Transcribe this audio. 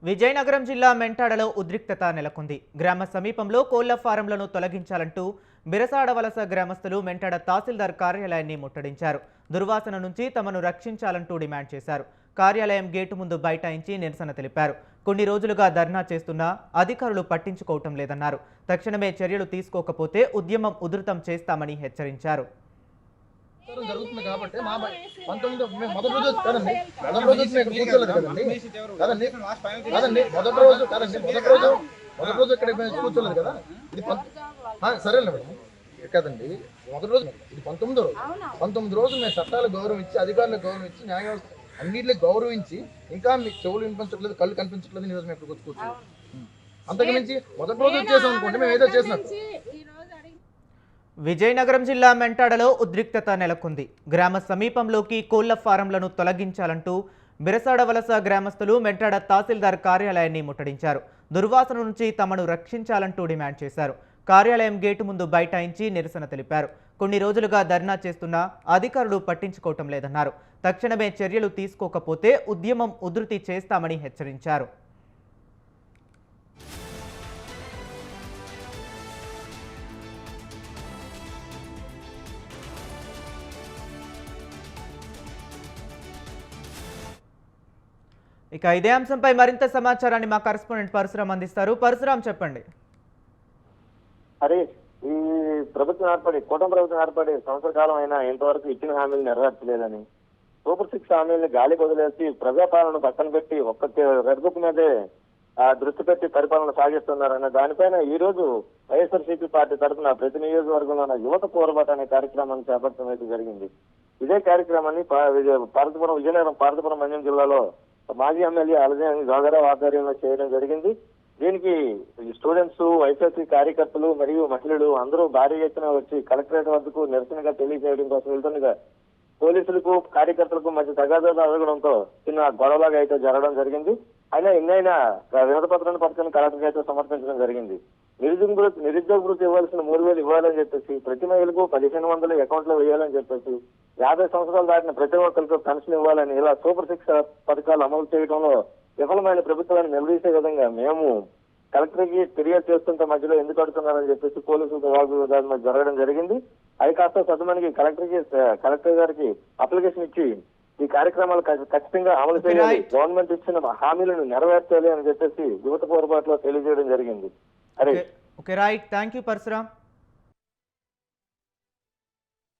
విజయనగరం జిల్లా మెంటాడలో ఉద్రిక్తత నెలకొంది. గ్రామ సమీపంలో కోళ్ల ఫారంలను తొలగించాలంటూ బిరసాడ వలస గ్రామస్తులు మెంటాడ తహసీల్దార్ కార్యాలయాన్ని ముట్టడించారు. దుర్వాసన నుంచి తమను రక్షించాలంటూ డిమాండ్ చేశారు. కార్యాలయం గేటు ముందు బైఠాయించి నిరసన తెలిపారు. కొన్ని రోజులుగా ధర్నా చేస్తున్నా అధికారులు పట్టించుకోవటం లేదన్నారు. తక్షణమే చర్యలు తీసుకోకపోతే ఉద్యమం ఉధృతం చేస్తామని హెచ్చరించారు. జరుగుతుంది కాబట్టి మా 19 మొదటి రోజు కదండి, మొదటి రోజు ఇక్కడ కూర్చోలేదు కదండి కదండి కాదండి మొదటి రోజు ఇక్కడ కూర్చోలేదు కదా. ఇది సరేలే మేడం కదండి. మొదటి రోజు ఇది 19 రోజు మేము చట్టాలు గౌరవించి, అధికారులకు గౌరవించి, న్యాయ వ్యవస్థ అన్నింటినీ గౌరవించి ఇంకా మీకు చెవులు వినిపించట్లేదు, కళ్ళు కనిపించట్లేదు. ఈ రోజు మేము ఇక్కడ కూర్చోలేదు. అంతకు మించి మొదటి రోజు వచ్చేసాం అనుకోండి, మేము ఏదో చేసినట్టు. విజయనగరం జిల్లా మెంటాడలో ఉద్రిక్తత నెలకొంది. గ్రామ సమీపంలోకి కోళ్ల ఫారంలను తొలగించాలంటూ బిరసాడ వలస గ్రామస్తులు మెంటాడ తహసీల్దార్ కార్యాలయాన్ని ముట్టడించారు. దుర్వాసన నుంచి తమను రక్షించాలంటూ డిమాండ్ చేశారు. కార్యాలయం గేటు ముందు బైఠాయించి నిరసన తెలిపారు. కొన్ని రోజులుగా ధర్నా చేస్తున్నా అధికారులు పట్టించుకోవటం లేదన్నారు. తక్షణమే చర్యలు తీసుకోకపోతే ఉద్యమం ఉధృతి చేస్తామని హెచ్చరించారు. ఇక ఇదే అంశంపై మరింత సమాచారాన్ని మా కరెస్పాండెంట్ పరశురాం అందిస్తారు. పరశురాం, చెప్పండి. అరే, ఈ ప్రభుత్వం కూటమి ప్రభుత్వం ఏర్పడి సంవత్సర కాలం అయినా ఇంతవరకు ఇచ్చిన హామీలు నెరవేర్చలేదని, సూపర్ 6 హామీలను గాలికి వదిలేసి ప్రజాపాలన పక్కన పెట్టి ఒక్క రెడ్ బుక్ మీదే దృష్టి పెట్టి పరిపాలన సాగిస్తున్నారన్న దానిపైన ఈ రోజు వైఎస్ఆర్సీపీ పార్టీ తరఫున ప్రతి నియోజకవర్గంలో యువత పోరాటం అనే కార్యక్రమాన్ని చేపట్టడం అయితే జరిగింది. ఇదే కార్యక్రమాన్ని విజయనగరం పార్వతీపురం మండ్యం జిల్లాలో మాజీ ఎమ్మెల్యే అలజని గోగరావు ఆధ్వర్యంలో చేయడం జరిగింది. దీనికి స్టూడెంట్స్, వైఎస్ఆర్సీ కార్యకర్తలు మరియు మహిళలు అందరూ భారీ ఎత్తున వచ్చి కలెక్టరేట్ వద్దకు నిరసనగా తెలియజేయడం కోసం వెళ్తుండగా పోలీసులకు కార్యకర్తలకు మధ్య తగాదాలు అడగడంతో చిన్న గొడవలాగా అయితే జరగడం జరిగింది. అయినా ఎన్నైనా వినతి పత్రాన్ని పట్టుకుని కలెక్టర్ అయితే సమర్పించడం జరిగింది. నిరుద్యోగ వృత్తి ఇవ్వాల్సిన 3,000 ఇవ్వాలని చెప్పేసి, ప్రతి మహిళకు 1,500 అకౌంట్ లో వేయాలని చెప్పేసి, 50 సంవత్సరాలు దాటిన ప్రతి ఒక్కరికి పెన్షన్ ఇవ్వాలని, ఇలా సూపర్ 6 పథకాలు అమలు చేయడంలో విఫలమైన ప్రభుత్వాన్ని నిలదీసే విధంగా మేము కలెక్టర్కి ఫిర్యాదు చేస్తుంటే మధ్యలో ఎందుకు అడుగుతున్నారని చెప్పేసి పోలీసులు జరగడం జరిగింది. అది కాస్త సద్దుమణికి కలెక్టర్ గారికి అప్లికేషన్ ఇచ్చి ఈ కార్యక్రమాలు ఖచ్చితంగా అమలు చేయాలి, గవర్నమెంట్ ఇచ్చిన హామీలను నెరవేర్చాలి అని చెప్పేసి యువత పోరాటంలో తెలియజేయడం జరిగింది. అరే, రైట్, థ్యాంక్ యూ పరశురాం.